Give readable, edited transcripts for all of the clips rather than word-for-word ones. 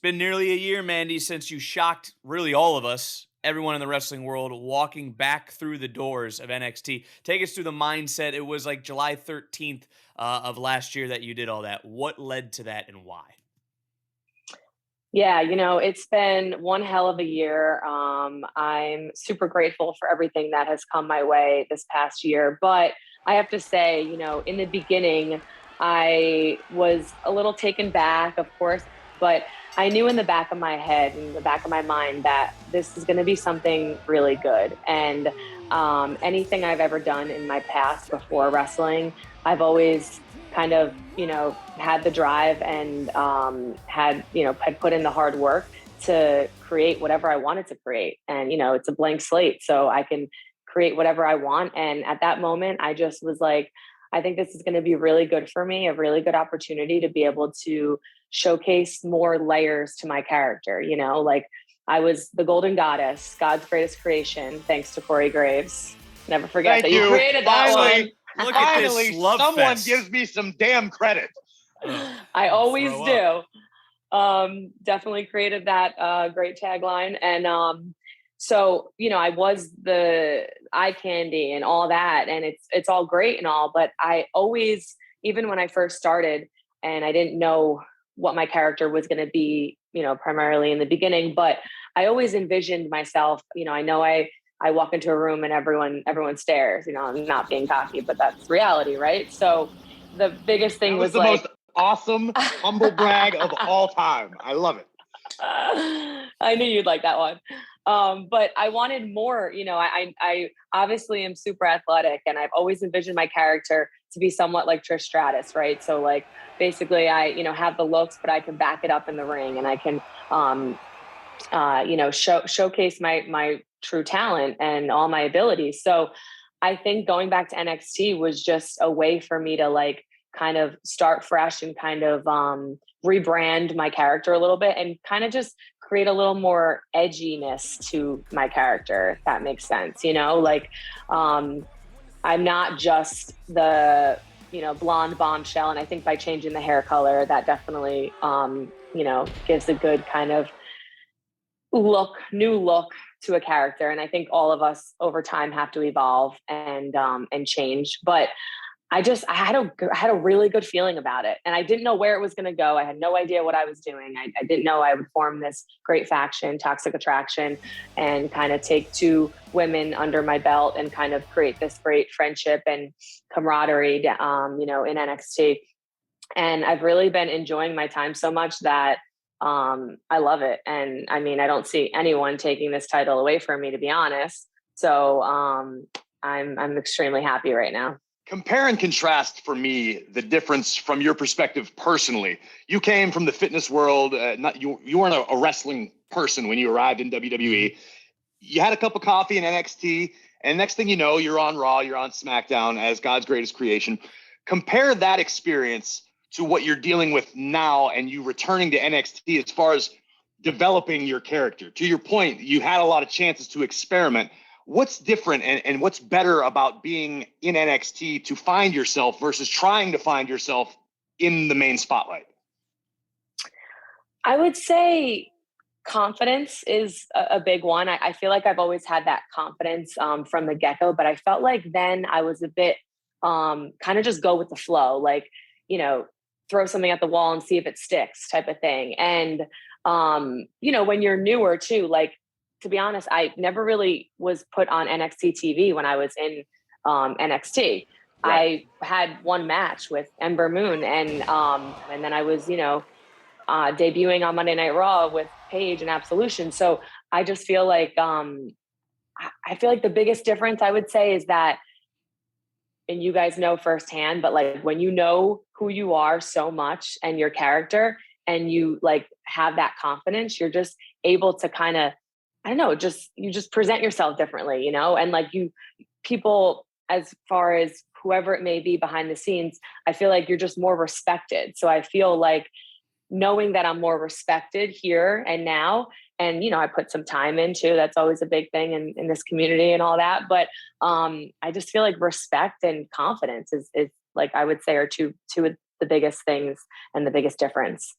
been nearly a year, Mandy, since you shocked really all of us, everyone in the wrestling world, walking back through the doors of NXT. Take us through the mindset. It was like July 13th of last year that you did all that. What led to that and why? Yeah, it's been one hell of a year. I'm super grateful for everything that has come my way this past year. But I have to say, in the beginning, I was a little taken back, of course, but I knew in the back of my head, in the back of my mind, that this is going to be something really good. And anything I've ever done in my past before wrestling, I've always kind of, had the drive and had put in the hard work to create whatever I wanted to create. And, it's a blank slate, so I can create whatever I want. And at that moment, I just was like, I think this is going to be really good for me, a really good opportunity to be able to showcase more layers to my character. Like I was the Golden Goddess, God's greatest creation, thanks to Corey Graves. Never forget Thank that you you. created that one. Look at this Finally, love someone fest. gives me some damn credit. I always Throw do. up. Definitely created that great tagline. And so, I was the eye candy and all that. And it's all great and all, but I always, even when I first started and I didn't know what my character was going to be, primarily in the beginning, but I always envisioned myself, I walk into a room and everyone stares, I'm not being cocky, but that's reality. Right. So the biggest thing That was was the like, most awesome humble brag of all time. I love it. I knew you'd like that one. But I wanted more, I obviously am super athletic and I've always envisioned my character to be somewhat like Trish Stratus, right? So like basically I, have the looks, but I can back it up in the ring and I can, showcase my true talent and all my abilities. So I think going back to NXT was just a way for me to like kind of start fresh and kind of rebrand my character a little bit and kind of just create a little more edginess to my character, if that makes sense. Like I'm not just the, blonde bombshell. And I think by changing the hair color, that definitely, gives a good kind of new look to a character. And I think all of us over time have to evolve and change. But I had a really good feeling about it, and I didn't know where it was going to go. I had no idea what I was doing. I didn't know I would form this great faction, Toxic Attraction, and kind of take two women under my belt and kind of create this great friendship and camaraderie, in NXT. And I've really been enjoying my time so much that I love it. And I mean, I don't see anyone taking this title away from me, to be honest. So I'm extremely happy right now. Compare and contrast for me the difference from your perspective personally. You came from the fitness world. You weren't a wrestling person when you arrived in WWE. You had a cup of coffee in NXT, and next thing you know, you're on Raw, you're on SmackDown as God's greatest creation. Compare that experience to what you're dealing with now and you returning to NXT as far as developing your character. To your point, you had a lot of chances to experiment. What's different and what's better about being in NXT to find yourself versus trying to find yourself in the main spotlight? I would say confidence is a big one. I feel like I've always had that confidence from the get-go, but I felt like then I was a bit kind of just go with the flow, like, throw something at the wall and see if it sticks type of thing. And, when you're newer too, like, to be honest, I never really was put on NXT TV when I was in NXT. Right. I had one match with Ember Moon and then I was, debuting on Monday Night Raw with Paige and Absolution. So I just feel like I feel like the biggest difference I would say is that, and you guys know firsthand, but like when you know who you are so much and your character and you like have that confidence, you're just able to kind of, I don't know, you just present yourself differently, and like people, as far as whoever it may be behind the scenes, I feel like you're just more respected. So I feel like knowing that I'm more respected here and now, and, I put some time into, that's always a big thing in this community and all that. But I just feel like respect and confidence is like, I would say are two of the biggest things and the biggest difference.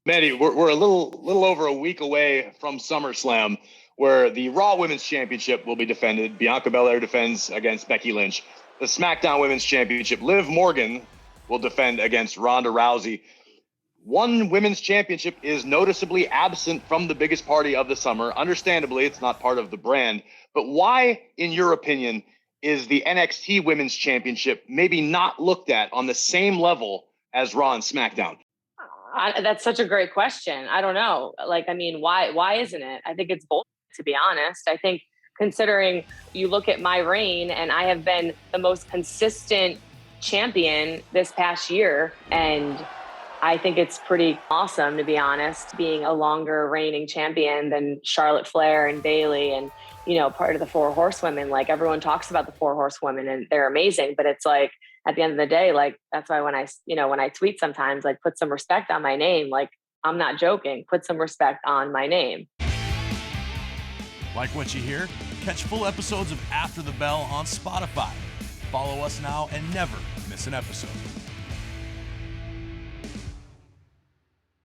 Manny, we're a little over a week away from SummerSlam, where the Raw Women's Championship will be defended. Bianca Belair defends against Becky Lynch. The SmackDown Women's Championship, Liv Morgan will defend against Ronda Rousey. One women's championship is noticeably absent from the biggest party of the summer. Understandably, it's not part of the brand. But why, in your opinion, is the NXT Women's Championship maybe not looked at on the same level as Raw and SmackDown? That's such a great question. I don't know. Like, I mean, why isn't it? I think it's both, to be honest. I think considering you look at my reign, and I have been the most consistent champion this past year, and I think it's pretty awesome, to be honest, being a longer reigning champion than Charlotte Flair and Bayley and, you know, part of the Four Horsewomen. Like, everyone talks about the Four Horsewomen and they're amazing, but it's like, at the end of the day, like, that's why when I tweet sometimes, like, put some respect on my name. Like, I'm not joking. Put some respect on my name. Like what you hear? Catch full episodes of After the Bell on Spotify. Follow us now and never miss an episode.